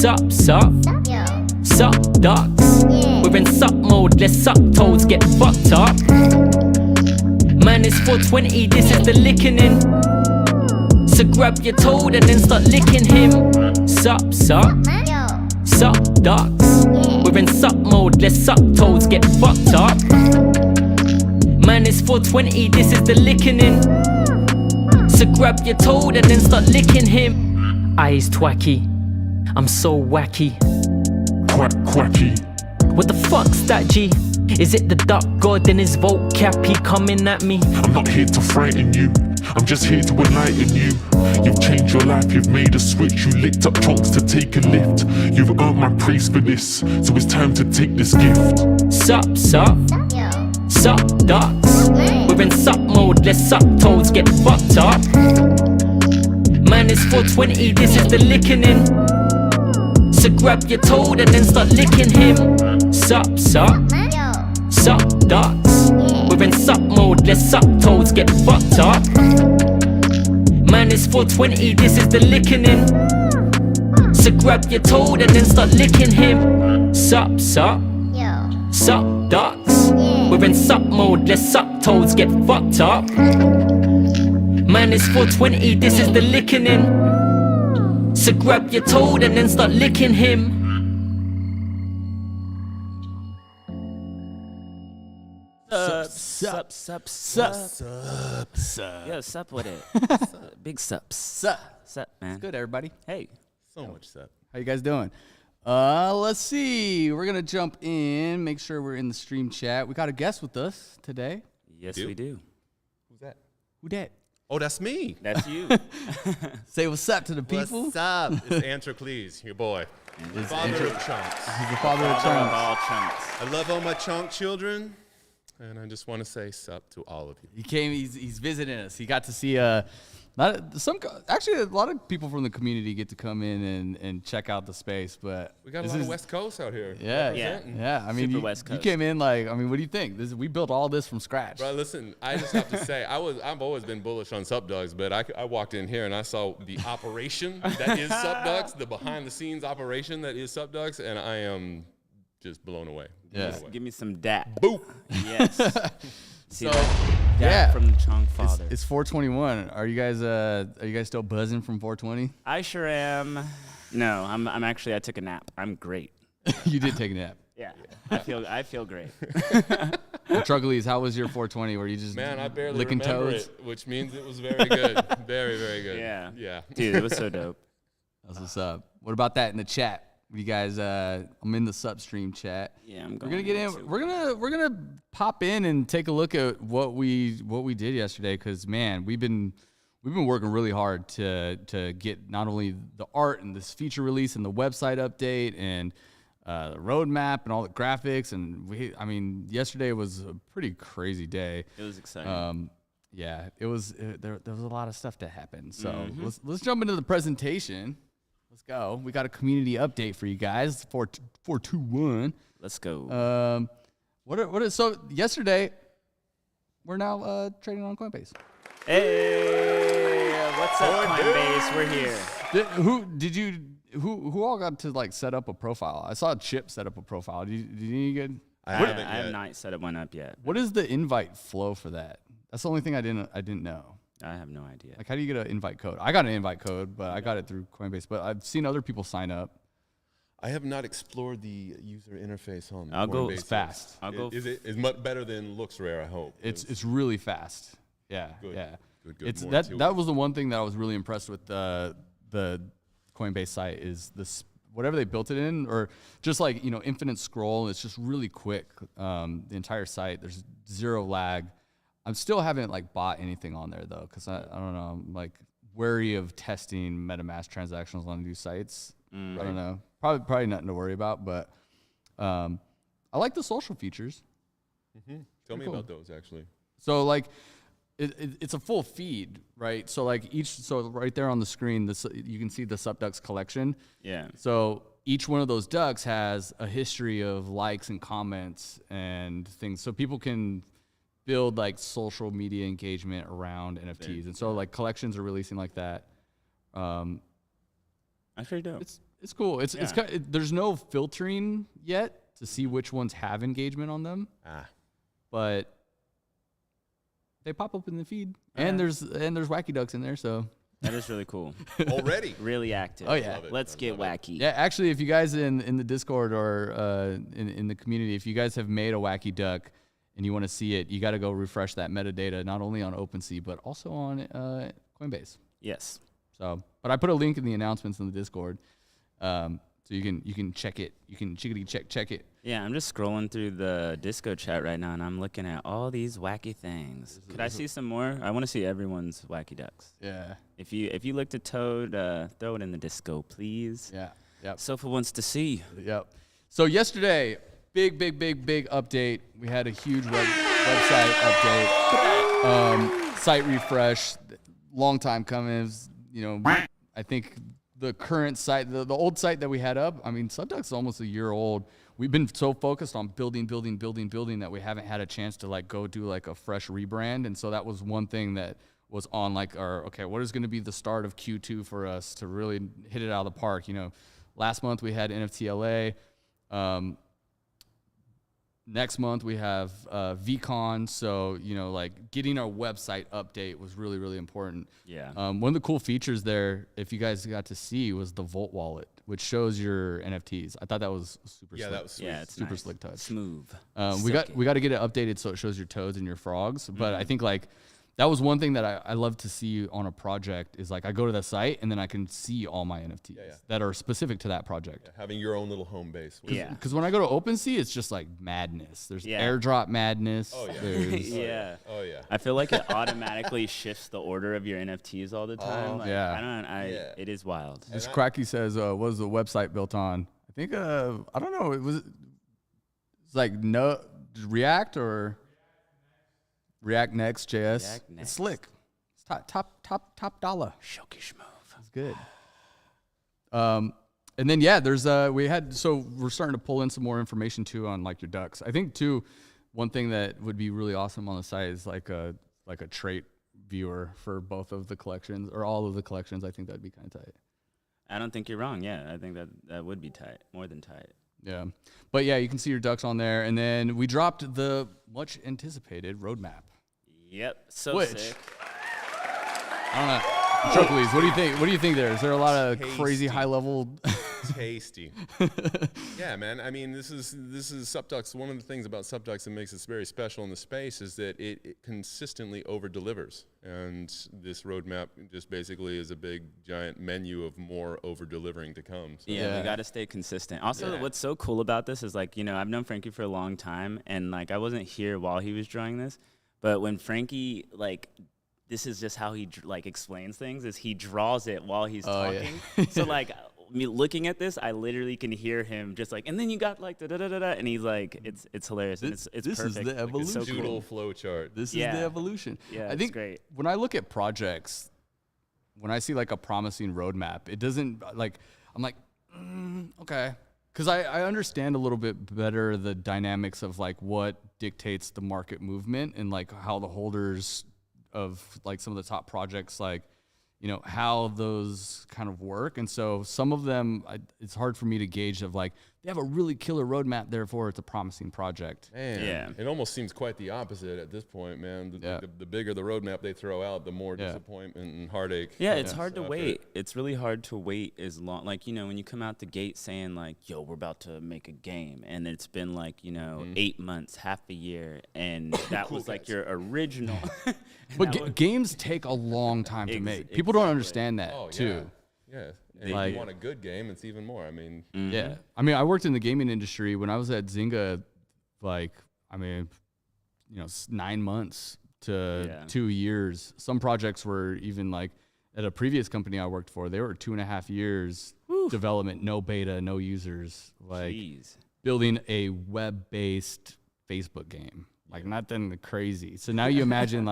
SupDucks. We're in sup mode, let's sup toads get fucked up. Man, it's 420, this is the licking in. So grab your toad and then start licking him. SupDucks. We're in sup mode, let's sup toads get fucked up. Man, it's 420, this is the licking in. So grab your toad and then start licking him. Eyes twacky, I'm so wacky. Quacky. What the fuck's that, G? Is it the duck god and his vocab? He coming at me. I'm not here to frighten you, I'm just here to enlighten you. You've changed your life, you've made a switch. You licked up chunks to take a lift. You've earned my praise for this, so it's time to take this gift. SupDucks. We're in sup mode, let's sup toads get fucked up. Man, it's 420, this is the licking in. So grab your toad and then start licking him. SupDucks. We're in sup mode, let's sup toads get fucked up. Man, it's 420, this is the licking in. So grab your toad and then start licking him. SupDucks. We're in sup mode, let's sup toads get fucked up. Man, it's 420, this is the licking in. So grab your toad and then start licking him. Sup. Yo, sup with it. Big sup. Sup, man. It's good, everybody. Hey. So much sup. How you guys doing? Let's see. We're gonna jump in. Make sure we're in the stream chat. We got a guest with us today. Yes, we do. Who's that? Who dat? Oh, that's me. That's you. Say what's up to the people. What's up? It's Antrocles, your boy. Father of chunks. He's the father of Father of chunks. all chunks. I love all my chunk children, and I just want to say sup to all of you. He came. He's visiting us. He got to see actually a lot of people from the community get to come in and check out the space. But We got a lot of West Coast out here. Yeah, representing. yeah. I mean, Super West you Coast. came in like. I mean, what do you think? We built all this from scratch. Bro, listen, I just have to say, I've always been bullish on SupDucks, but I walked in here and I saw the operation that is SupDucks, the behind-the-scenes operation that is SupDucks, and I am just blown away. Yeah. Blown away. Give me some dap. Boop. Yes. See So, that? yeah. Dap from the chunk father. It's 421. Are you guys still buzzing from 420? I sure am. No, I'm actually, I took a nap. I'm great. You did take a nap. Yeah. I feel great. Truckleys, how was your 420? Were you just Man, I barely licking remember toads? it, which means it was very good. Very, very good. Yeah. Yeah. Dude, it was so dope. That's what's up. What about that in the chat? You guys, I'm in the substream chat. Yeah, I'm We're going gonna get in. We're gonna pop in and take a look at what we did yesterday, because man, we've been working really hard to get not only the art and this feature release and the website update and the roadmap and all the graphics, and I mean, yesterday was a pretty crazy day. It was exciting. Yeah, it was. There was a lot of stuff to happen. So let's jump into the presentation. Let's go. We got a community update for you guys. 421. Let's go. So yesterday, we're now trading on Coinbase. Hey, what's up, Coinbase? We're here. Who all got to like set up a profile? I saw Chip set up a profile. Did you get? I I haven't have yet. not set one up yet. What is the invite flow for that? That's the only thing I didn't know. I have no idea. Like, how do you get an invite code? I got an invite code, but I got it through Coinbase. But I've seen other people sign up. I have not explored the user interface on I'll go Coinbase. fast. I'll go. Is much better than looks rare, I hope. It's really fast. Yeah, Good. yeah. Good. It's More that to it. that was the one thing that I was really impressed with the Coinbase site is this whatever they built it in, or just like infinite scroll. It's just really quick. The entire site. There's zero lag. I still haven't like bought anything on there though, because I don't know. I'm like wary of testing MetaMask transactions on new sites. I don't know. Probably nothing to worry about, but I like the social features. Tell me cool. about those, actually. So like it's a full feed, right? So like right there on the screen, you can see the SupDucks collection. Yeah. So each one of those ducks has a history of likes and comments and things, so people can build like social media engagement around NFTs. And so like collections are releasing like that. That's pretty dope. It's cool. It's there's no filtering yet to see which ones have engagement on them. But they pop up in the feed, and there's Wacky Ducks in there, so That is really cool. Already. Really active. Oh, yeah. Let's get wacky. yeah. Actually, if you guys in the Discord or in the community, if you guys have made a Wacky Duck and you want to see it, you got to go refresh that metadata not only on Opensea but also on Coinbase. Yes. So, but I put a link in the announcements in the Discord, so you can check it. You can chickadee check it. Yeah, I'm just scrolling through the Disco chat right now, and I'm looking at all these wacky things. Could I see some more? I want to see everyone's Wacky Ducks. Yeah. If you looked at Toad, throw it in the Disco, please. Yeah. Yep. Sofa wants to see. Yep. So yesterday, big update. We had a huge website update. Site refresh. Long time coming. It was, I think the current site, the old site that we had up, I mean, SupDucks is almost a year old. We've been so focused on building that we haven't had a chance to go do a fresh rebrand. And so that was one thing that was on what is going to be the start of Q2 for us to really hit it out of the park. Last month we had NFT LA. Next month we have VCon. So, getting our website update was really, really important. Yeah. One of the cool features there, if you guys got to see, was the Volt wallet, which shows your NFTs. I thought that was super slick. That was sweet. Yeah, it's super nice. slick touch. Smooth. We got to get it updated so it shows your toads and your frogs. But I think that was one thing that I love to see on a project is I go to the site and then I can see all my NFTs that are specific to that project. Yeah, having your own little home base. Yeah. Because when I go to OpenSea, it's just madness. There's airdrop madness. Oh, yeah. There's, Yeah. Oh, yeah. I feel like it automatically shifts the order of your NFTs all the time. Yeah. It is wild. This Cracky says, what was the website built on? I think, I don't know. It's React or React Next.js. It's slick. It's top dollar. Shokish move. It's good. And then we're starting to pull in some more information too on your ducks. I think too, one thing that would be really awesome on the site is a trait viewer for both of the collections or all of the collections. I think that'd be kind of tight. I don't think you're wrong. Yeah, I think that would be tight, more than tight. Yeah, but yeah, you can see your ducks on there, and then we dropped the much anticipated roadmap. Yep, sick. I don't know. Chocolates, what do you think? What do you think there? Is there a lot of crazy Tasty. high level? Tasty. Yeah, man. I mean, this is SupDucks. One of the things about SupDucks that makes us very special in the space is that it consistently over delivers, and this roadmap just basically is a big giant menu of more over delivering to come. So. Yeah, we got to stay consistent. Also, what's so cool about this is I've known Frankie for a long time, and I wasn't here while he was drawing this, but when Frankie this is just how he explains things is he draws it while he's talking. Yeah. So me looking at this, I literally can hear him just and then you got da da da da, and he's it's hilarious. And it's this perfect. is the evolution. It's so Doodle cool. flow chart. This is the evolution. Yeah, I think it's great. when I look at projects, when I see a promising roadmap, it doesn't I'm okay. Because I understand a little bit better the dynamics of what dictates the market movement and how the holders of some of the top projects how those kind of work. And so some of them it's hard for me to gauge of they have a really killer roadmap, therefore it's a promising project. Man, Yeah. It almost seems quite the opposite at this point, man. The bigger the roadmap they throw out, the more disappointment and heartache. Yeah, it's hard to after wait. it. It's really hard to wait as long. When you come out the gate saying yo, we're about to make a game, and it's been 8 months, half a year, and that was your original. But games take a long time to make. People don't understand that too. Yeah. And if you want a good game, it's even more. I mean, Yeah. I mean, I worked in the gaming industry when I was at Zynga, 9 months to 2 years. Some projects were even at a previous company I worked for, they were 2.5 years development, no beta, no users, Jeez. building a web-based Facebook game, nothing crazy. So now you imagine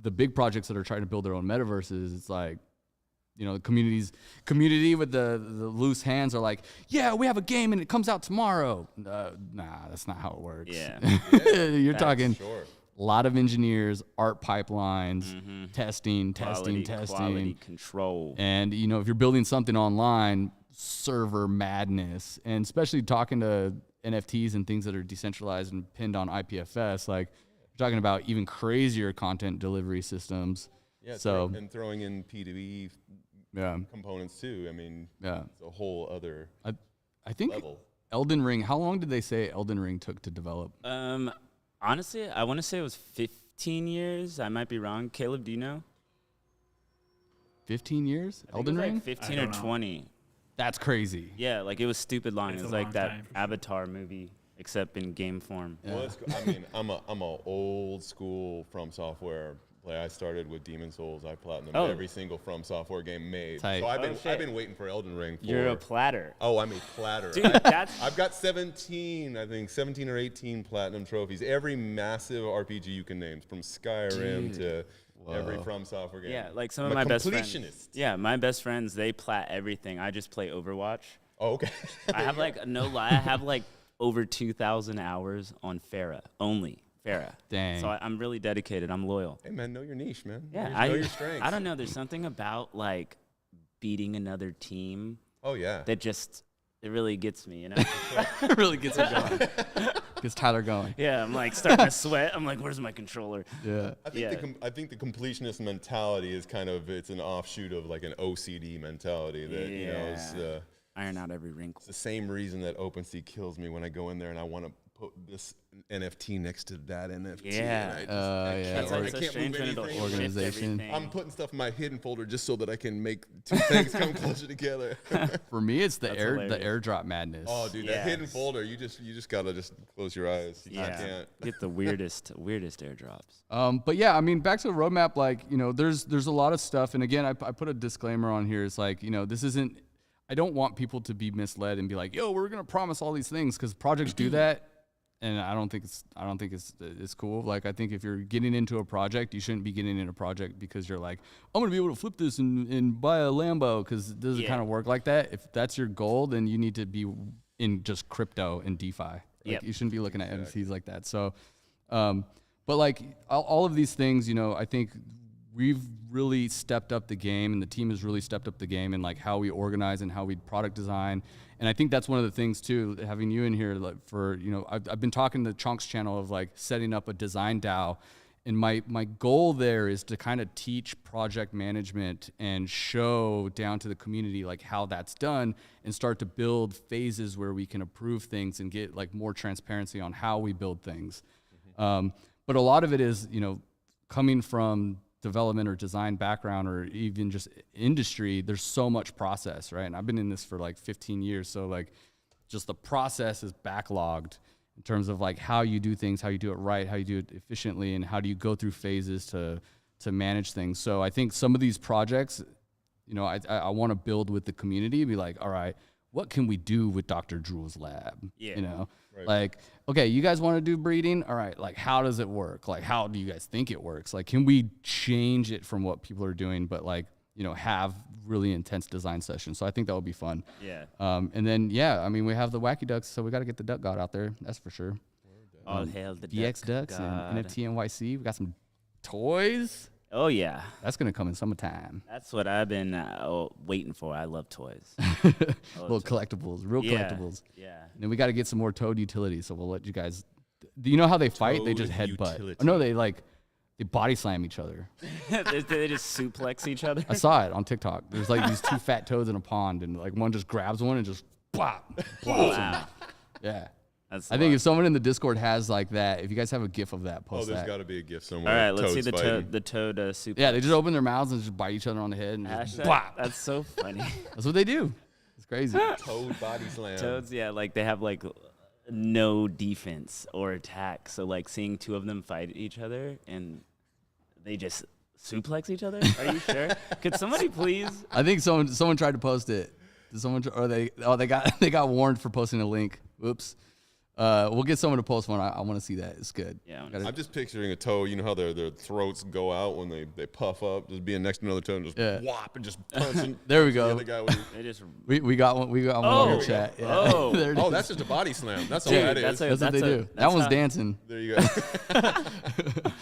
the big projects that are trying to build their own metaverses. It's the community with the loose hands are yeah, we have a game and it comes out tomorrow. Nah, that's not how it works. Yeah. You're talking sure. a lot of engineers, art pipelines, testing. Quality control. And if you're building something online, server madness, and especially talking to NFTs and things that are decentralized and pinned on IPFS, like you're talking about even crazier content delivery systems. Yeah, so and throwing in P2E components too. I mean, it's a whole other I think level. Elden Ring, how long did they say Elden Ring took to develop? Honestly, I want to say it was 15 years. I might be wrong. Caleb, do you know? 15 years? I think Elden it was Ring? like 15 or 20. That's crazy. Yeah, like it was stupid long. It's It was a like long that time, for Avatar movie, except in game form. Yeah. Well, I mean, I'm a old school From Software player. I started with Demon Souls. I platinumed every single From Software game made. Tight. So I've shit. been waiting for Elden Ring. You're a platter. Oh, I'm a platter. Dude, that's I've got 17 or 18 platinum trophies. Every massive RPG you can name, from Skyrim to every From Software game. yeah, like some I'm of a my best friends. completionist. Yeah, my best friends, they plat everything. I just play Overwatch. Oh, okay. I have like no lie, I have like over 2,000 hours on Farah only. Farah. Dang. So I'm really dedicated. I'm loyal. Hey, man, know your niche, man. Yeah, know your strengths. I don't know. There's something about like beating another team Oh, yeah. that just it really gets me, you know? It really gets me going. Gets Tyler going. Yeah, I'm like starting to sweat. I'm like, where's my controller? Yeah. I think the completionist mentality is it's an offshoot of like an OCD mentality that, you know, is Iron out every wrinkle. it's the same reason that Opensea kills me when I go in there and I want to put this NFT next to that NFT. Yeah. And I yeah. That's why I it's so can't strange move when it'll anything. shift Organization. everything. I'm putting stuff in my hidden folder just so that I can make two things come closer together. For me, it's the That's the hilarious. airdrop madness. Oh, dude, Yes. that hidden folder, you just gotta just close your eyes. I Yeah, can't. get the weirdest airdrops. But yeah, I mean, back to the roadmap, like, you know, there's a lot of stuff. And again, I put a disclaimer on here. It's like, you know, this isn't, I don't want people to be misled and be like, yo, we're going to promise all these things, because projects do that. And I don't think it's cool. Like, I think if you're getting into a project, you shouldn't be getting into a project because you're like, I'm going to be able to flip this and buy a Lambo, because it doesn't kind of work like that. If that's your goal, then you need to be in just crypto and DeFi. Like, you shouldn't be looking at NFTs like that. So, but like all of these things, you know, I think we've really stepped up the game, and the team has really stepped up the game in like how we organize and how we product design. And I think that's one of the things too, having you in here, like, for, you know, I've been talking to Chunk's channel of like setting up a design DAO. And my goal there is to kind of teach project management and show down to the community like how that's done, and start to build phases where we can approve things and get like more transparency on how we build things. But a lot of it is, you know, coming from development or design background, or even just industry, there's so much process, right? And I've been in this for like 15 years. So like just the process is backlogged in terms of like how you do things, how you do it right, how you do it efficiently, and how do you go through phases to manage things. So I think some of these projects, you know, I want to build with the community, be like, all right, what can we do with Dr. Drew's lab? Yeah. You know, Right. like, okay, you guys want to do breeding? All right, like, how does it work? Like, how do you guys think it works? Like, can we change it from what people are doing, but like, you know, have really intense design sessions? So I think that would be fun. Yeah. And then, yeah, I mean, we have the Wacky Ducks, so we got to get the duck god out there. That's for sure. All hail the DX Ducks god. and NFT NYC. We got some toys. Oh yeah, That's going to come in summertime. that's what I've been waiting for. I love toys. Little collectibles, real collectibles. Yeah. And then we got to get some more Toad utility, so we'll let you guys. Do you know how they fight? They just Toad headbutt. utility. Oh, no, they body slam each other. they just suplex each other. I saw it on TikTok. There's like these two fat toads in a pond, and like one just grabs one and just plop, plops him. Wow. Yeah. That's I think if someone in the Discord has like that, if you guys have a GIF of that, Oh, post there's that. got to be a gift somewhere. all right, let's see Toads the fighting. toad suplex. Yeah, they just open their mouths and just bite each other on the head and just Hashtag- plop. That's so funny. That's what they do. It's crazy. Toad body slam. Toads, yeah, like they have like no defense or attack. So like seeing two of them fight each other and they just suplex each other. Are you sure? Could somebody please? I think someone tried to post it. Did someone? Or they got warned for posting a link. Whoops. We'll get someone to post one. I want to see that. It's good. Yeah, Gotta- I'm just picturing a toad. You know how their throats go out when they puff up, just being next to another toad and just whop and just punching. There we the go. other guy with They just We got one. We got one Oh. on the chat. Yeah. Oh. There it oh, is. that's just a body slam. That's all Dude, that is. that's That's what they do. That that's one's how- dancing. There you go.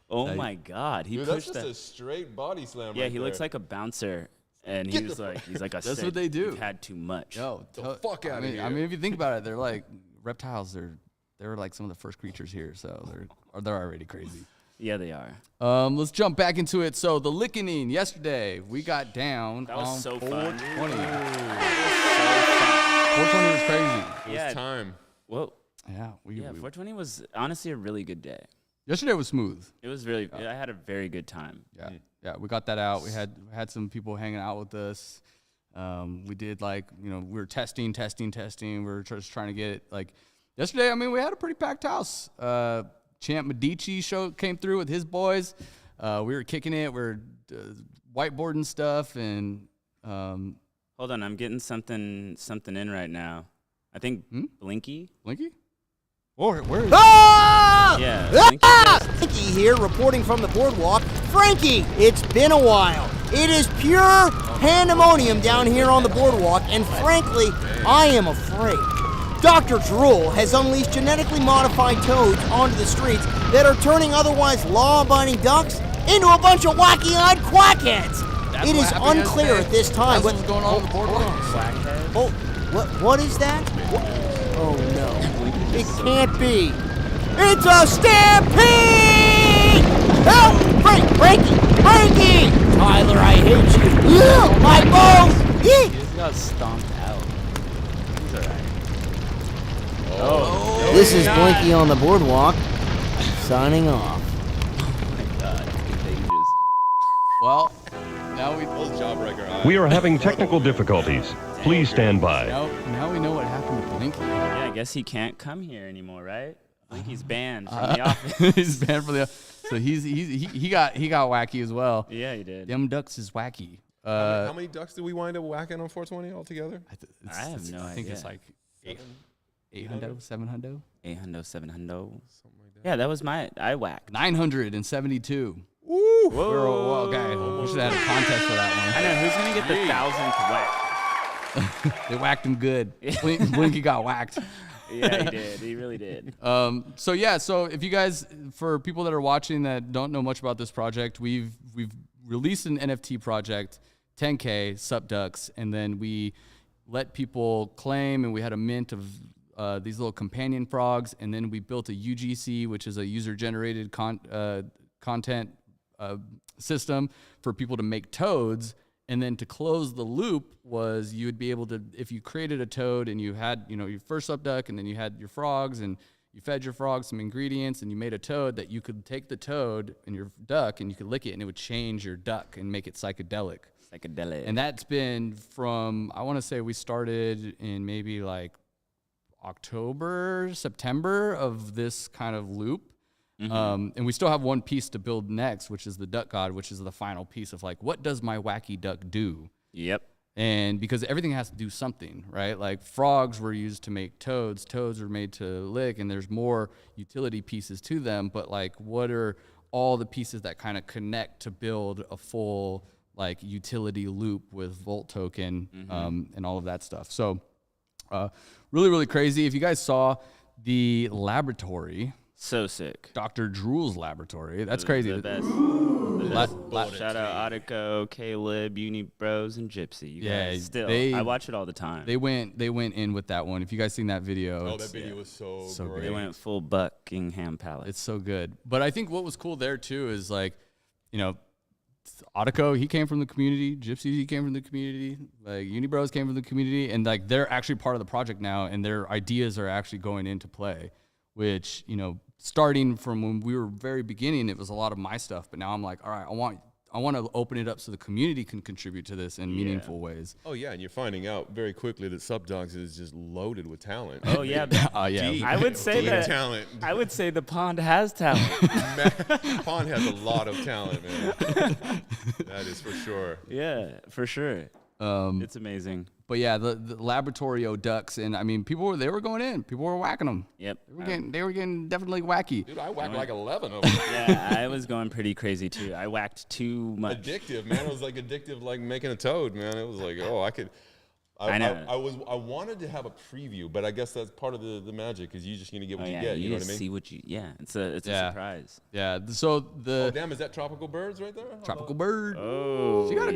Oh my god, he Dude, that's pushed just that. a straight body slam. Yeah, right he looks there. like a bouncer. And he's like, I That's said, what they do. You've had too much. Yo, The fuck outta here. I mean, if you think about it, they're like reptiles. They're like some of the first creatures here, so they're already crazy. Yeah, they are. Let's jump back into it. So the lickening yesterday, we got down That was on so 420. fun. 420 was crazy. It Yeah. was time. Well, Yeah, we 420 was honestly a really good day. yesterday was smooth. It was really. I had a very good time. Yeah, yeah, we got that out. We had some people hanging out with us. We did we were testing. We were just trying to get it like yesterday. I mean, we had a pretty packed house. Champ Medici came through with his boys. We were kicking it. We were whiteboarding stuff and. Hold on, I'm getting something in right now. I think Blinky. Blinky? Where is Ah! Yeah, Blinky just- Frankie here, reporting from the boardwalk. Frankie, it's been a while. It is pure pandemonium down here on the boardwalk, and frankly, I am afraid. Dr. Drool has unleashed genetically modified toads onto the streets that are turning otherwise law-abiding ducks into a bunch of wacky-eyed quackheads. It is unclear at this time. That's what's going on the boardwalk. Blackhead. Oh, what is that? Oh no, it can't be. It's a stampede! Help! Frankie! Tyler, I hate you. Yeah, my balls! He just got stomped out. He's alright. Oh. This is Blinky on the boardwalk, signing off. Oh my god, it's contagious. Well, now we Jawbreaker. We are having technical difficulties. Please stand by. now we know what happened to Blinky. Yeah, I guess he can't come here anymore, right? Blinky's banned from the office. He's banned from the. So he got wacky as well. Yeah, he did. Them ducks is wacky. How many ducks did we wind up whacking on 420 altogether? I have no I think it's idea. like 800, 700, 800, 700. Yeah, that was I whacked. 972. Whoa. Okay, we should have had a contest for that I know, who's going to get the 1,000th whack? one. They whacked him good. Blinky got whacked. Yeah, he did. He really did. So if you guys, for people that are watching that don't know much about this project, we've released an NFT project, 10K SupDucks, and then we let people claim, and we had a mint of these little companion frogs, and then we built a UGC, which is a user-generated content system for people to make toads. And then to close the loop was you would be able to, if you created a toad and you had, your first SupDuck, and then you had your frogs and you fed your frogs some ingredients and you made a toad, that you could take the toad and your duck and you could lick it and it would change your duck and make it psychedelic. And that's been from, I want to say we started in maybe like October, September of this kind of loop. And we still have one piece to build next, which is the duck god, which is the final piece of like, what does my wacky duck do? Yep. And because everything has to do something, right? Like frogs were used to make toads were made to lick, and there's more utility pieces to them. But like, what are all the pieces that kind of connect to build a full like utility loop with Volt token and all of that stuff? So really, really crazy. If you guys saw the laboratory, So sick. Dr. Drool's laboratory. That's crazy. The best. Shout out Audico, Caleb, Uni Bros, and Gypsy. You guys still, I watch it all the time. They went in with that one. If you guys seen that video, Oh, that video was so great. They went full Buckingham Palace. it's so good. But I think what was cool there too is like, Audico, he came from the community. Gypsy, he came from the community. Like Uni Bros came from the community, and like they're actually part of the project now, and their ideas are actually going into play. Which, starting from when we were very beginning, it was a lot of my stuff. But now I'm like, all right, I want to open it up so the community can contribute to this in meaningful ways. Oh yeah, and you're finding out very quickly that SupDucks is just loaded with talent. Oh yeah. Yeah. I would say that talent. I would say the pond has talent. Pond has a lot of talent, man. That is for sure. Yeah, for sure. It's amazing. But yeah, the laboratorio ducks, and I mean, they were going in. People were whacking them. Yep. They were getting definitely wacky. Dude, I whacked like 11 of them. Yeah, I was going pretty crazy too. I whacked too much. Addictive, man. It was like addictive, like making a toad, man. It was like, oh, I know. I wanted to have a preview, but I guess that's part of the magic, because you just need to get what you get. You know what I mean? See what you. Yeah, it's a surprise. Yeah. So Oh damn! Is that tropical birds right there? tropical bird. Oh, She got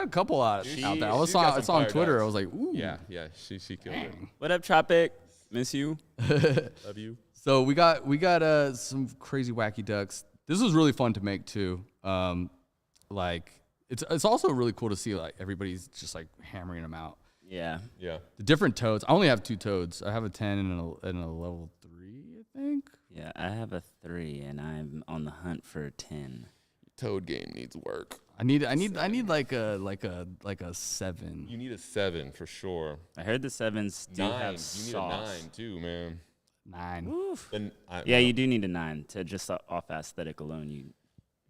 a couple out there. I she's got saw some on fire Twitter. ducks. I was like, ooh. Yeah, she killed it. What up, Tropic? Miss you. Love you. So we got some crazy wacky ducks. This was really fun to make too. Like it's also really cool to see like everybody's just like hammering them out. Yeah. Yeah. The different toads. I only have 2 toads. I have a 10 and a level 3, I think. Yeah, I have a 3, and I'm on the hunt for a 10. Toad game needs work. I need like a 7. You need a 7 for sure. I heard the 7s do 9. have You need sauce. a 9 too, man. 9. Oof. And Yeah, you do need a 9 to just off aesthetic alone.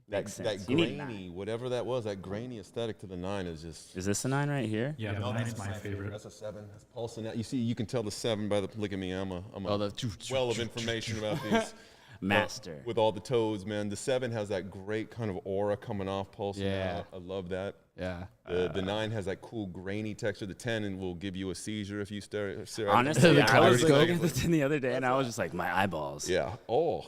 that makes sense. that You need a grainy, whatever that was, that grainy aesthetic to the 9 is just. Is this a 9 right here? Yeah, the 9 is my favorite. That's a 7. That's pulsing out. You see, you can tell the 7 by the look at me. I'm a well of information about these. Master. With all the toads, man. The 7 has that great kind of aura coming off, pulsing Yeah. out. I love that. Yeah. The 9 has that cool grainy texture. The 10 will give you a seizure if you stare at Honestly, The I was kaleidoscope. looking at the 10 the other day, and I was just like, my eyeballs. Yeah. Oh.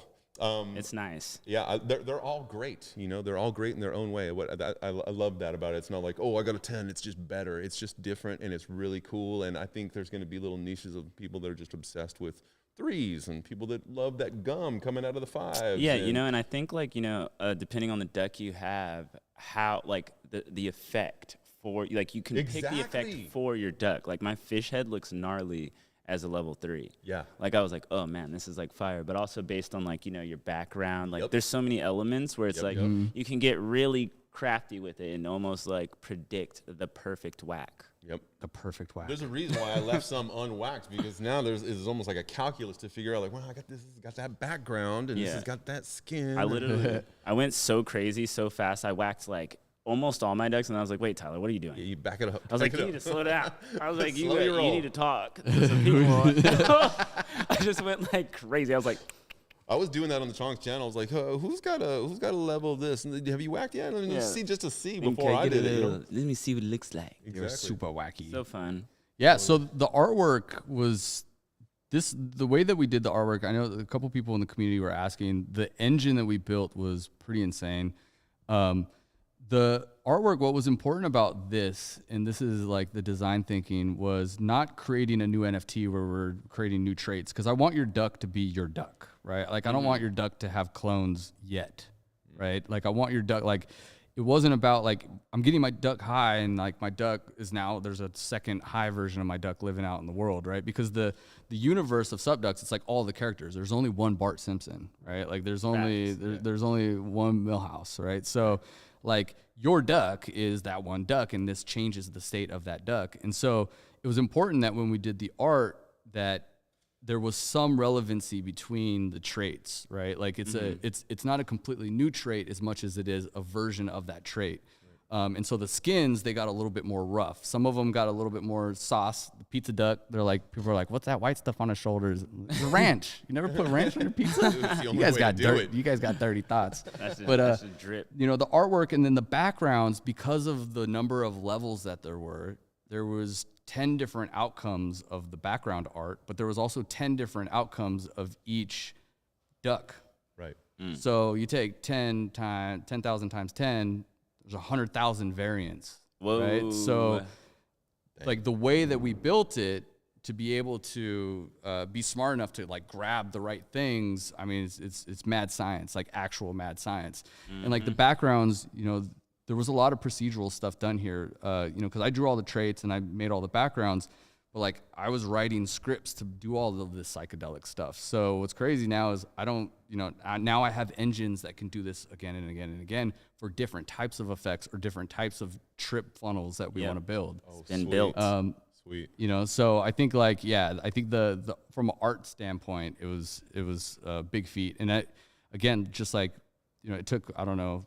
It's nice. Yeah, they're all great. You know, they're all great in their own way. I love that about it. It's not like, oh, I got a 10. It's just better. It's just different, and it's really cool. And I think there's going to be little niches of people that are just obsessed with 3s and people that love that gum coming out of the 5s. Yeah, and I think like, depending on the duck you have, how like the effect for like you can pick the effect Exactly. for your duck. Like my fish head looks gnarly as a level 3. Yeah. Like I was like, oh man, this is like fire. But also based on like, your background, like Yep. there's so many elements where it's Yep, like yep. you can get really crafty with it and almost like predict the perfect whack. Yep. The perfect whack. There's a reason why I left some unwaxed, because now it's almost like a calculus to figure out like, well, I got this has got that background and this Yeah. has got that skin. I literally, I went so crazy so fast. I whacked like almost all my ducks, and I was like, wait, Tyler, what are you doing? Yeah, you back it up. I was like, Back you it need up. to slow down. I was like, you Slow your roll. need to talk to some people. I just went like crazy. I was like, I was doing that on the Chong's channel. I was like, who's got a level of this? And have you whacked yet? Let me Yeah. see just to see "Okay, before I get a did it. little- Let me see what it looks like. They were super wacky. So fun. Yeah, so the artwork was the way that we did the artwork. I know a couple people in the community were asking. The engine that we built was pretty insane. The artwork, what was important about this, and this is like the design thinking, was not creating a new NFT where we're creating new traits, because I want your duck to be your duck, right? Like I don't want your duck to have clones yet, right? Like I want your duck, like it wasn't about like I'm getting my duck high and like my duck is now there's a second high version of my duck living out in the world, right? Because the universe of SupDucks, it's like all the characters. There's only one Bart Simpson, right? Like there's only there's only one Millhouse, right? So like your duck is that one duck, and this changes the state of that duck. And so it was important that when we did the art that there was some relevancy between the traits, right? Like it's not a completely new trait as much as it is a version of that trait. And so the skins, they got a little bit more rough. Some of them got a little bit more sauce. The pizza duck, people are like, what's that white stuff on his shoulders? It's ranch. You never put ranch on your pizza? It's the You only guys way got to do dirt. it. You guys got dirty thoughts. That's just, But that's just drip. the artwork and then the backgrounds, because of the number of levels that there was 10 different outcomes of the background art, but there was also 10 different outcomes of each duck. Right. So you take 10,000 times 10, there's 100,000 variants. Whoa. Right? So like the way that we built it to be able to be smart enough to like grab the right things, I mean, it's mad science, like actual mad science. And like the backgrounds, there was a lot of procedural stuff done here, because I drew all the traits and I made all the backgrounds, but like I was writing scripts to do all of this psychedelic stuff. So what's crazy now is I don't, now I have engines that can do this again and again and again for different types of effects or different types of trip funnels that we want to build. It's been built. Sweet. So I think I think the from an art standpoint, it was a big feat. And again, just like, it took, I don't know,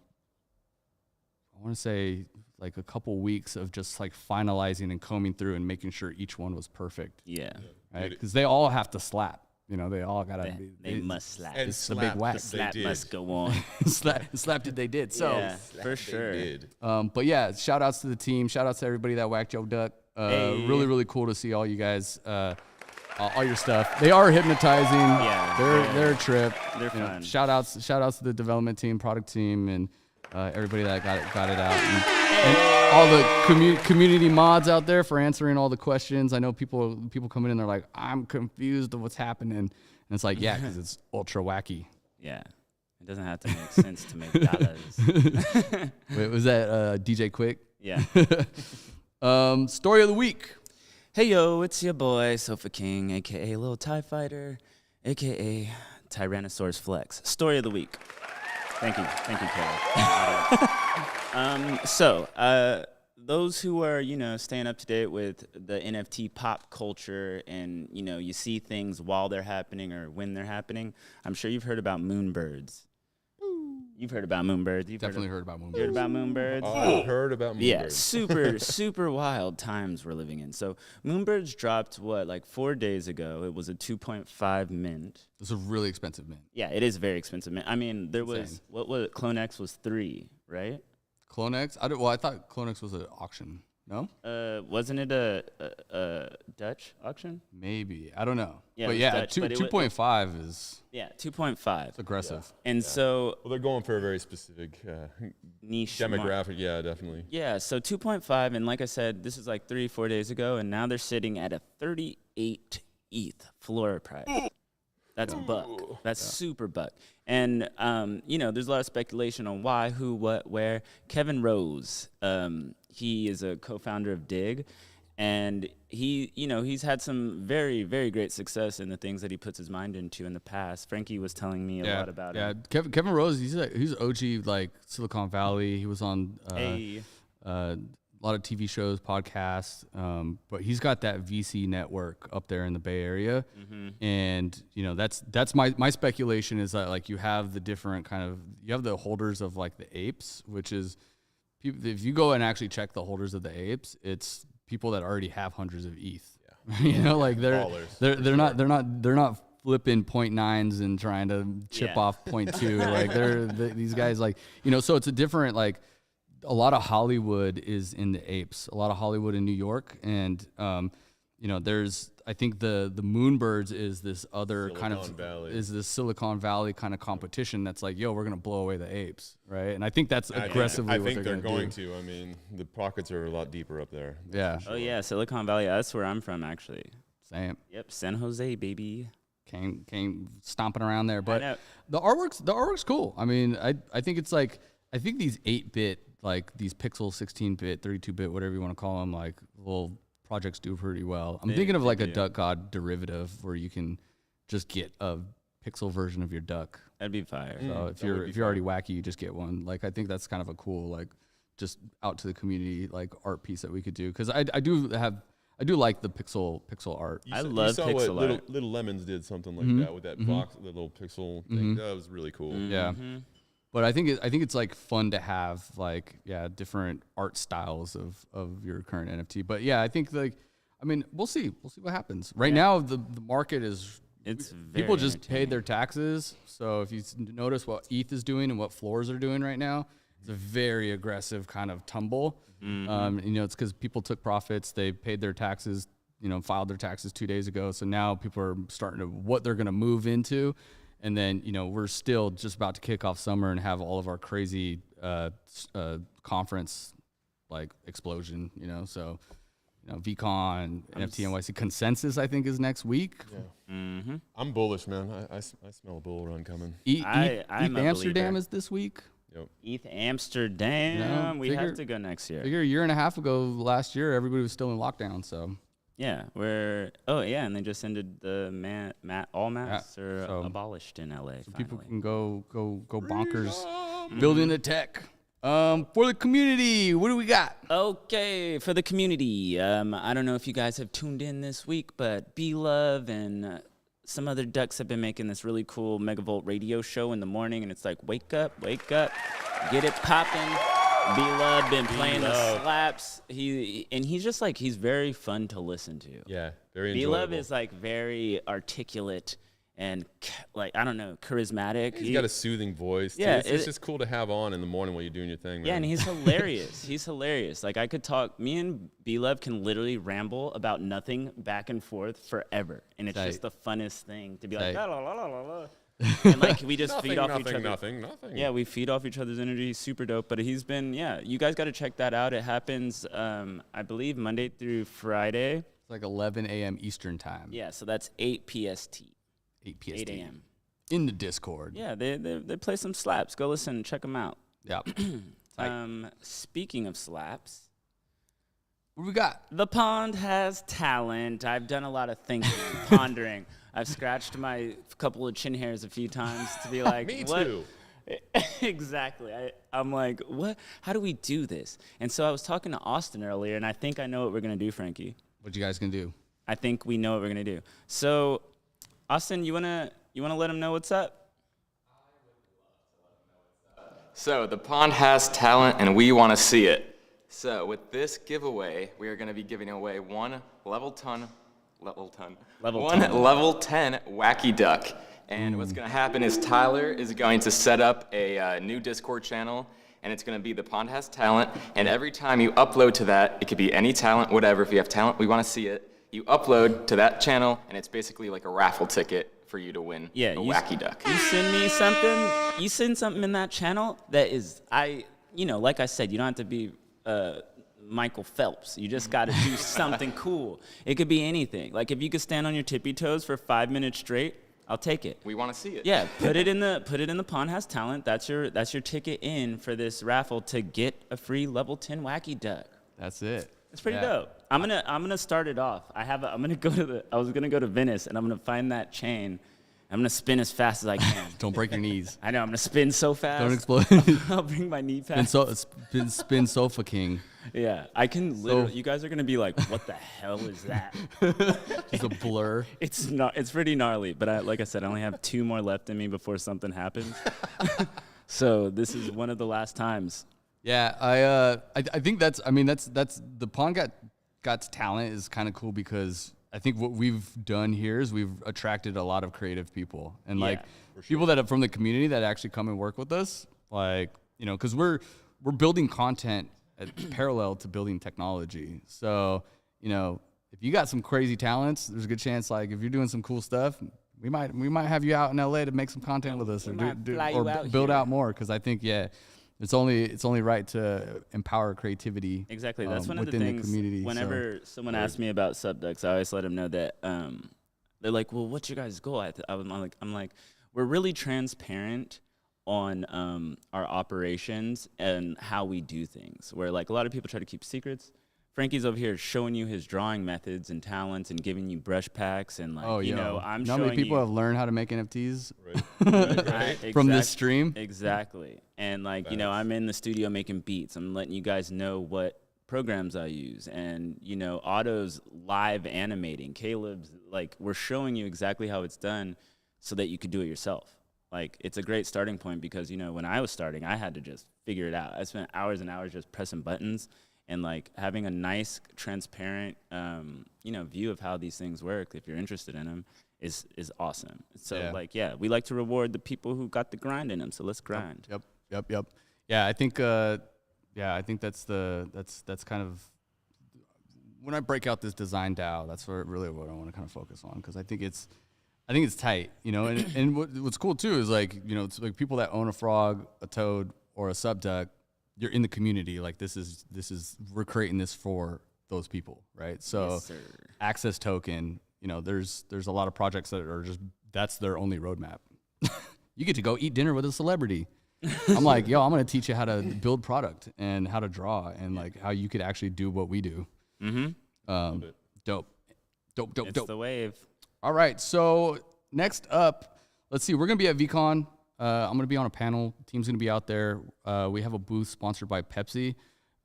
I want to say like a couple weeks of just like finalizing and combing through and making sure each one was perfect. Yeah. Right. Because they all have to slap. They all gotta. They must slap. And It's the slap, big whack. they The slap did. must go on. slap did they did. So, Yeah, for They sure. did. but yeah, shout outs to the team. Shout outs to everybody that whacked your duck. Really, really cool to see all you guys, all your stuff. They are hypnotizing. Yeah, they're a trip. They're fun. Shout outs to the development team, product team, and everybody that got it out. And all the community mods out there for answering all the questions. I know people come in, they're like, I'm confused of what's happening. And it's like, yeah, because it's ultra wacky. Yeah. It doesn't have to make sense to make dollars. Wait, was that DJ Quick? Yeah. Story of the week. Hey, yo, it's your boy, Sofa King, a.k.a. Little TIE Fighter, a.k.a. Tyrannosaurus Flex. Story of the week. Thank you, Caleb. Those who are, staying up to date with the NFT pop culture and, you see things while they're happening or when they're happening, I'm sure you've heard about MOONBIRDs. You've heard about MOONBIRDs. You've Definitely heard about MOONBIRDs. Heard about MOONBIRds? I've heard about MOONBIRDs. Yeah, super wild times we're living in. So MOONBIRDs dropped, 4 days ago. It was a 2.5 mint. It's a really expensive mint. Yeah, it is very expensive mint. I mean, there was, Insane. what was it? CloneX was 3, right? CloneX? I thought CloneX was an auction. No? Wasn't it a Dutch auction? Maybe. I don't know. Yeah, but it was yeah, Dutch, but it 2.5 is Yeah, 2.5. aggressive. And so Well, they're going for a very specific niche demographic. Yeah, definitely. Yeah, so 2.5, and like I said, this is like 3-4 days ago, and now they're sitting at a 38 ETH floor price. That's buck. That's super buck. And, there's a lot of speculation on why, who, what, where. Kevin Rose, he is a co-founder of Dig, and he's had some very, very great success in the things that he puts his mind into in the past. Frankie was telling me a lot about him. Yeah, Kevin Rose, he's OG, like Silicon Valley. He was on a lot of TV shows, podcasts, but he's got that VC network up there in the Bay Area. And that's my speculation is that like you have the different you have the holders of like the apes, which is if you go and actually check the holders of the apes, it's people that already have hundreds of ETH. Like they're not flipping 0.9s and trying to chip off 0.2. Like these guys like so it's a different like. A lot of Hollywood is in the apes. A lot of Hollywood in New York, and there's I think the MOONBIRDs is this other Silicon Valley kind of competition that's like, yo, we're gonna blow away the apes, right? And I think that's aggressively. I think what they're going do. to. I mean, the pockets are a lot deeper up there. Yeah. Oh yeah, Silicon Valley. That's where I'm from, actually. Same. Yep, San Jose, baby. Came stomping around there, but the artwork's cool. I mean, I think it's like these 8-bit. Like these pixel 16-bit, 32-bit, whatever you want to call them, like little projects do pretty well. I'm thinking of like a Duck God derivative where you can just get a pixel version of your duck. That'd be fire. So if you're already wacky, you just get one. Like I think that's kind of a cool like just out to the community like art piece that we could do because I do like the pixel art. I love pixel art. Little Lemons did something like that with that box, the little pixel thing. That was really cool. Yeah. But I think it's like fun to have like different art styles of your current NFT. But yeah, I think we'll see what happens. Right now the market is people just paid their taxes. So if you notice what ETH is doing and what floors are doing right now, it's a very aggressive kind of tumble. It's because people took profits, they paid their taxes, filed their taxes 2 days ago. So now people are starting to what they're going to move into. And then, we're still just about to kick off summer and have all of our crazy conference like explosion, So, VCon, NFT NYC consensus, I think, is next week. Yeah. I'm bullish, man. I smell a bull run coming. ETH Amsterdam is this week. Yep. ETH Amsterdam. We have to go next year. Figure a year and a half ago, last year, everybody was still in lockdown, so. Yeah, and they just ended the all masks are abolished in LA. So people can go bonkers building the tech. For the community, what do we got? Okay, for the community, I don't know if you guys have tuned in this week, but B-Love and some other ducks have been making this really cool MegaVolt radio show in the morning, and it's like, wake up, get it popping. B-Love been playing the slaps. He's just like, he's very fun to listen to. Yeah, very enjoyable. B-Love is like very articulate and like, I don't know, charismatic. He's got a soothing voice. Yeah, it's just cool to have on in the morning while you're doing your thing, man. Yeah, and he's hilarious. He's hilarious. Like, I could talk. Me and B-Love can literally ramble about nothing back and forth forever, and it's just the funnest thing to be like, la, la, la, la, la. And like, we just feed off each other. Nothing. Yeah, we feed off each other's energy. Super dope. But he's been, you guys got to check that out. It happens, I believe, Monday through Friday. It's like 11 a.m. Eastern time. Yeah, so that's 8 PST. 8 PST. 8 a.m. In the Discord. Yeah, they play some slaps. Go listen, check them out. Yeah. Speaking of slaps, What do we got? the pond has talent. I've done a lot of thinking, pondering. I've scratched my couple of chin hairs a few times to be like, Me what? too. Exactly. I'm like, what? How do we do this? And so I was talking to Austin earlier, and I think I know what we're gonna do, Frankie. What you guys gonna do? I think we know what we're gonna do. So, Austin, you wanna let him know what's up? So the pond has talent and we want to see it. So with this giveaway, we are going to be giving away one level 10 wacky duck. And what's going to happen is Tyler is going to set up a new Discord channel, and it's going to be the pond has talent. And every time you upload to that, it could be any talent, whatever. If you have talent, we want to see it. You upload to that channel, and it's basically like a raffle ticket for you to win a wacky duck. You send me something. You send something in that channel that is, like I said, you don't have to be Michael Phelps. You just got to do something cool. It could be anything. Like, if you could stand on your tippy toes for 5 minutes straight, I'll take it. We want to see it. Yeah, put it in the Pond Has Talent. That's your ticket in for this raffle to get a free level 10 wacky duck. That's it. It's pretty dope. I'm gonna start it off. I was gonna go to Venice, and I'm gonna find that chain. I'm gonna spin as fast as I can. Don't break your knees. I know, I'm gonna spin so fast. Don't explode. I'll bring my knee pad. Spin Sofa King. Yeah, I can literally. You guys are gonna be like, "What the hell is that?" It's a blur. It's not. It's pretty gnarly. But like I said, I only have 2 more left in me before something happens. So this is one of the last times. Yeah, I think that's the Pond Got's talent is kind of cool because I think what we've done here is we've attracted a lot of creative people and people that are from the community that actually come and work with us, because we're building content parallel to building technology. So, if you got some crazy talents, there's a good chance if you're doing some cool stuff, we might have you out in LA to make some content with us or build out more, because I think it's only right to empower creativity. Exactly. That's one of the things. Community, whenever someone asks me about SupDucks, I always let them know that they're like, "Well, what's your guys' goal?" I'm like, we're really transparent on our operations and how we do things. Where a lot of people try to keep secrets. Frankie's over here showing you his drawing methods and talents and giving you brush packs and I'm you know how many people have learned how to make NFTs from this stream. Exactly. And I'm in the studio making beats. I'm letting you guys know what programs I use, and Otto's live animating. Caleb's we're showing you exactly how it's done so that you could do it yourself. It's a great starting point because when I was starting, I had to just figure it out. I spent hours and hours just pressing buttons. And having a nice, transparent, view of how these things work, if you're interested in them, is awesome. So we like to reward the people who got the grind in them. So let's grind. Yep. Yeah, I think that's kind of when I break out this design DAO. That's really what I want to kind of focus on, because I think it's tight, And what's cool too is it's people that own a frog, a toad, or a SupDuck. You're in the community. This is we're creating this for those people, right? So yes, sir. Access token, there's a lot of projects that are just that's their only roadmap. You get to go eat dinner with a celebrity. I'm like, I'm gonna teach you how to build product and how to draw and how you could actually do what we do. Mm-hmm. Dope. It's the wave. All right, so next up, let's see. We're gonna be at VCon. I'm going to be on a panel. The team's going to be out there. We have a booth sponsored by Pepsi.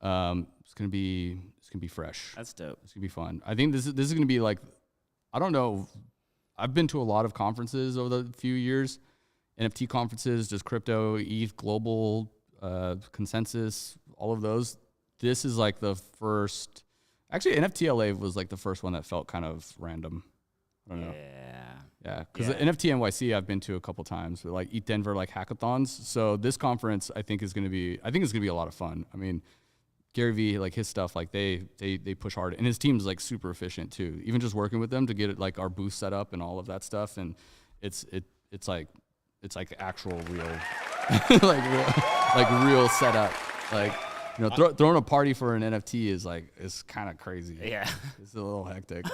It's going to be fresh. That's dope. It's going to be fun. I think this is going to be I don't know. I've been to a lot of conferences over the few years, NFT conferences, just crypto, ETH, global, consensus, all of those. This is the first. Actually, NFT LA was the first one that felt kind of random. I don't know. Yeah, because the NFT NYC I've been to a couple times, like Eat Denver, like hackathons. So this conference I think is going to be a lot of fun. I mean, Gary Vee, like his stuff, like they push hard, and his team's like super efficient too. Even just working with them to get it like our booth set up and all of that stuff, and it's like actual real real setup. Like, you know, throwing a party for an NFT is kind of crazy. Yeah, it's a little hectic.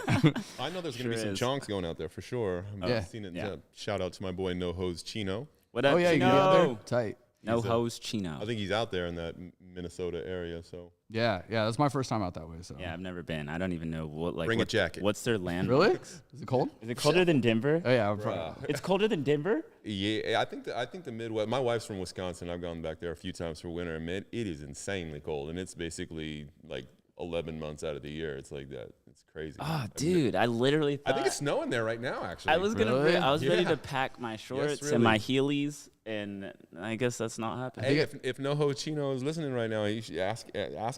I know there's going to be some chonks going out there for sure. I've seen it. Yeah. Shout out to my boy No Hose Chino. What up, Oh yeah, you Chino? can get out there. Tight. No Hose Chino. I think he's out there in that Minnesota area. So Yeah, that's my first time out that way. So Yeah, I've never been. I don't even know Bring a jacket. What's their land? really, is it cold? Is it colder than Denver? Oh yeah, It's colder than Denver? Yeah, I think the Midwest. My wife's from Wisconsin. I've gone back there a few times for winter, and it is insanely cold, and it's basically like 11 months out of the year. It's like that. It's crazy. Oh, dude, I literally thought I think it's snowing there right now. Actually, I was Really? I was ready Yeah. to pack my shorts really. and my Heelys, and I guess that's not happening. Hey, if No Chino is listening right now, you should ask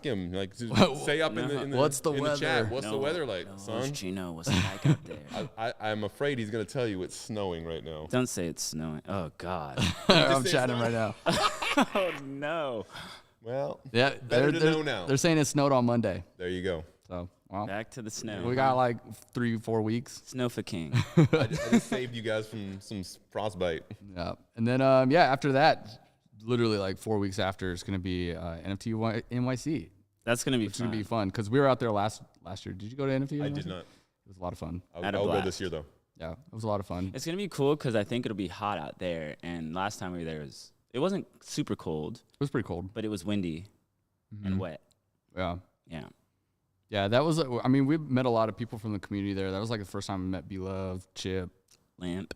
him. Like, say up in the What's the in weather? the chat. What's the weather like, Hose son? Chino, what's it like out there? I'm afraid he's gonna tell you it's snowing right now. Don't say it's snowing. Oh God. I'm say chatting it's right now. Oh no. Well, Yeah, better to know now. They're saying it snowed on Monday. There you go. So well, Back to the snow. we got like 3-4 weeks. Snow for King. I just saved you guys from some frostbite. Yeah, and then after that, literally like 4 weeks after, it's gonna be NFT NYC. That's gonna be It's fun. gonna be fun because we were out there last year. Did you go to NFT? I NYC? did not. It was a lot of fun. Had a I'll go blast. this year though. Yeah, it was a lot of fun. It's gonna be cool because I think it'll be hot out there. And last time we were there it wasn't super cold, It was pretty cold. but it was windy and wet. Yeah. Yeah. Yeah, that was. I mean, we met a lot of people from the community there. That was like the first time I met Beloved, Chip, Lamp.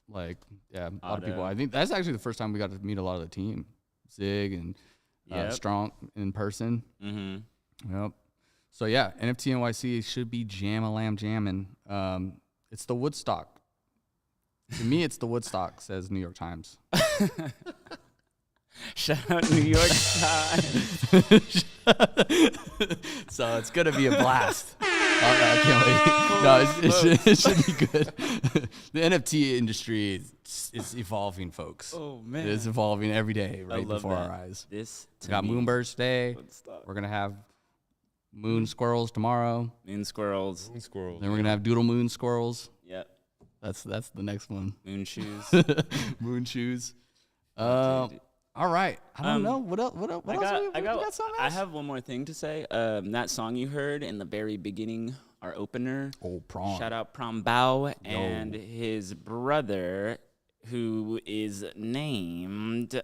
like a lot of Otto. people. I think that's actually the first time we got to meet a lot of the team, Zig and Yep. Strong in person. Mm-hmm. Yep. So yeah, NFT NYC should be jamming. It's the Woodstock. To me, it's the Woodstock, says New York Times. Shout out New York Times. So it's gonna be a blast. I can't wait. No, it should be good. The NFT industry is evolving, folks. Oh man. It is evolving every day I right love before that. our eyes. This We got MOONBIRD today. We're gonna have moon squirrels tomorrow. Moon squirrels. Moon squirrel. Then we're gonna have doodle moon squirrels. Yep. That's the next one. Moon shoes. Moon shoes. Dude. All right. I don't know what else. What else? We got something I else? have one more thing to say. That song you heard in the very beginning, our opener. Oh, Prom. Shout out Prom Bao and his brother, who is named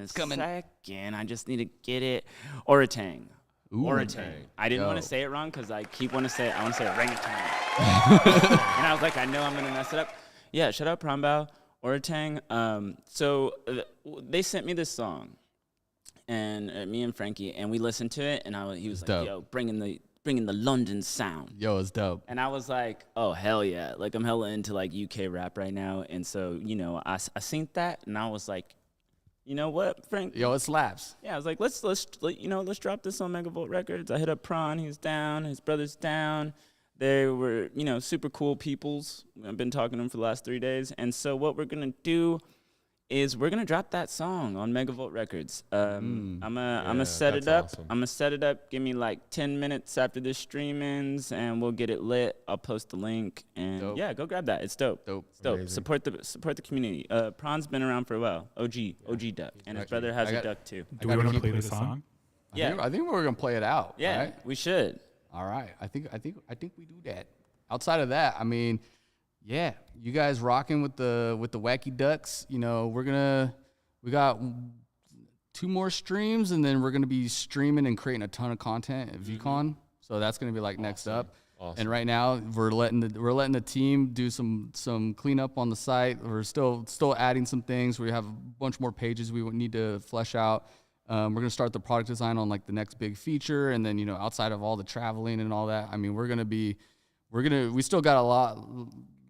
second. I just need to get it. Oratang. Oratang. I didn't want to say it wrong because I keep wanting to say it. I want to say orangutan. And I was like, I know I'm gonna mess it up. Yeah. Shout out Prom Bao. Oratang. So they sent me this song, and me and Frankie, and we listened to it, and he was like, dope. "Yo, bringing the London sound." Yo, it's dope. And I was like, "Oh hell yeah!" Like I'm hella into like UK rap right now, and so I synced that, and I was like, you know what, Frank? Yo, it slaps. Yeah, I was like, let's drop this on MegaVolt Records. I hit up Prawn, he's down, his brother's down. They were, super cool peoples. I've been talking to them for the last 3 days. And so what we're going to do is we're going to drop that song on MegaVolt Records. I'm going to set it up. awesome. I'm going to set it up. Give me like 10 minutes after this stream ends, and we'll get it lit. I'll post the link. And Dope. yeah, go grab that. It's dope. Dope. It's dope. Amazing. Support the community. Prawn's been around for a while. OG duck. And his brother has a duck too. Do we want to play the song? Yeah. I think we're gonna play it out. Yeah, Right? we should. All right. I think we do that. Outside of that, I mean, yeah, you guys rocking with the Wacky Ducks. We got 2 more streams, and then we're gonna be streaming and creating a ton of content at VCon. So that's gonna be like next up. Awesome. And right now we're letting the team do some cleanup on the site. We're still adding some things. We have a bunch more pages we would need to flesh out. We're gonna start the product design on like the next big feature, and then outside of all the traveling and all that, I mean, we still got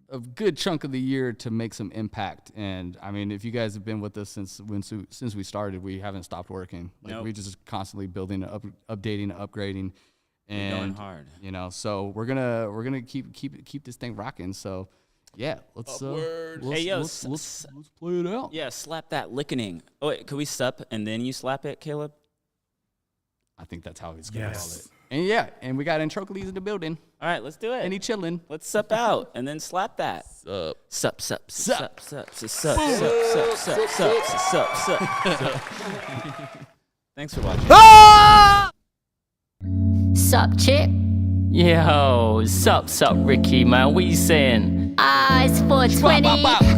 a good chunk of the year to make some impact. And I mean, if you guys have been with us since we started, we haven't stopped working. Like Nope. we just constantly building, updating, upgrading, and going hard. So we're gonna keep this thing rocking. So Yeah, let's Upward. Hey, yo, let's play it out. Yeah, slap that lickening. Oh, wait, could we sup and then you slap it, Caleb? I think that's how he's gonna call it. And yeah, and we got Antrocles in the building, All right, let's do it. and he chilling. Let's sup out and then slap that. Sup. Sup, sup, sup, sup, sup, sup, sup, sup, sup, sup. Thanks for watching. Sup, Chip? Yo, sup, Ricky, man. What you saying? It's 420.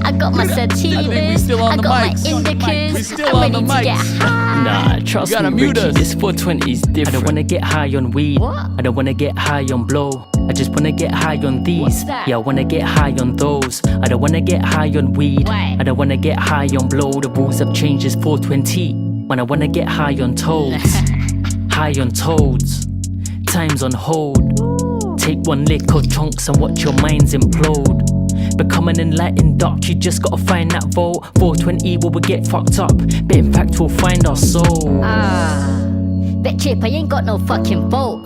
I got my sativas. still on I the got my mics. indicas. We still I'm on ready the to mics. get high. Nah, trust You gotta me, mute Ricky, us. this 420 is different. I don't wanna get high on weed. What? I don't wanna get high on blow. I just wanna get high on these. What's that? Yeah, I wanna get high on those. I don't wanna get high on weed. Why? I don't wanna get high on blow. The rules have changed, it's 420. When I wanna get high on toads. High on toads. Time's on hold. Take one lick of chunks and watch your minds implode. Become an enlightened duck, you just gotta find that vote. 420 where we get fucked up, but in fact we'll find our soul. Bet Chip, I ain't got no fucking vote.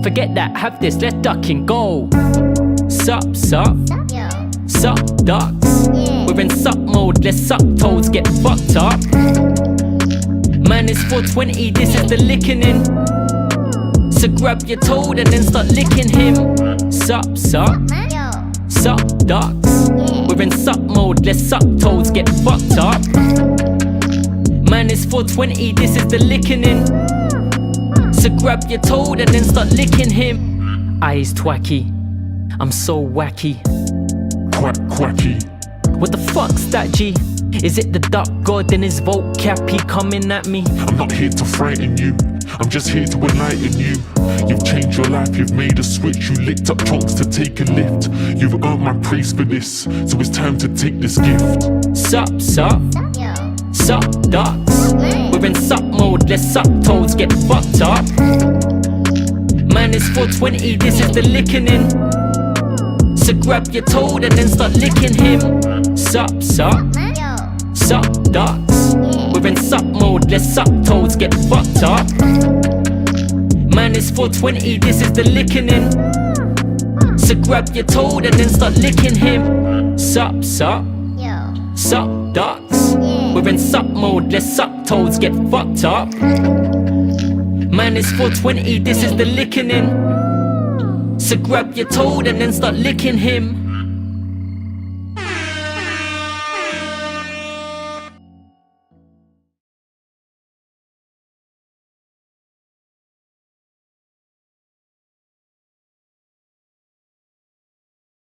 Forget that, have this, let's duck and go. Sup, Yo. SupDucks. Yeah. We're in sup mode, let's sup toads get fucked up. Man, it's 420, this is the licking in. So grab your toad and then start licking him. Sup, Yo. SupDucks. Yeah. We're in sup mode, let's sup toads get fucked up. Man, it's 420, this is the licking in. So grab your toad and then start licking him. Eyes twacky, I'm so wacky. Quacky. What the fuck's that, G? Is it the duck god and his vocab he coming at me? I'm not here to frighten you. I'm just here to enlighten you. You've changed your life, you've made a switch. You licked up chunks to take a lift. You've earned my praise for this, so it's time to take this gift. Sup, Yo. SupDucks. Yeah. We're in sup mode, let's sup toads get fucked up. Man, it's 420, this is the licking in. So grab your toad and then start licking him. Sup, SupDucks. We're in sup mode, let's sup toads get fucked up. Man, it's 420, this is the licking in. So grab your toad and then start licking him. Sup, SupDucks. We're in sup mode, let's sup toads get fucked up. Man, it's 420, this is the licking in. So grab your toad and then start licking him.